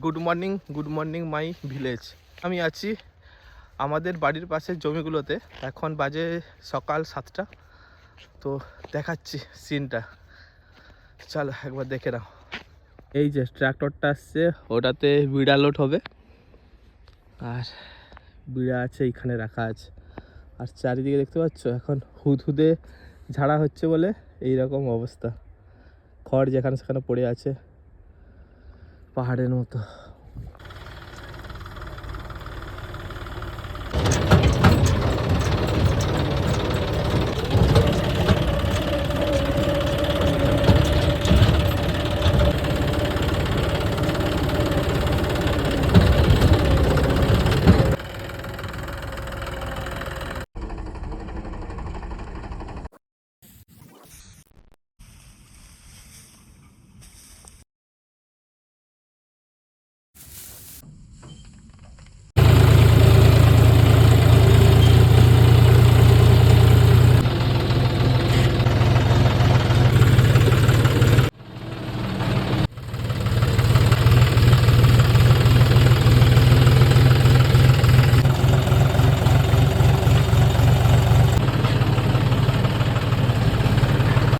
Good morning my village. আমি আছি আমাদের বাড়ির পাশের জমিগুলোতে। এখন বাজে সকাল 7টা। তো দেখাচ্ছি সিনটা, চলো একবার দেখে নাও। এই যে ট্র্যাক্টরটা আসছে, ওটাতে বিড়া লোড হবে, আর বিড়া আছে এইখানে রাখা আছে। আর চারিদিকে দেখতে পাচ্ছ এখন হুদহুদে ঝাড়া হচ্ছে বলে এইরকম অবস্থা। খড় যেখানে সেখানে পড়ে আছে পাহাড়ের মতো।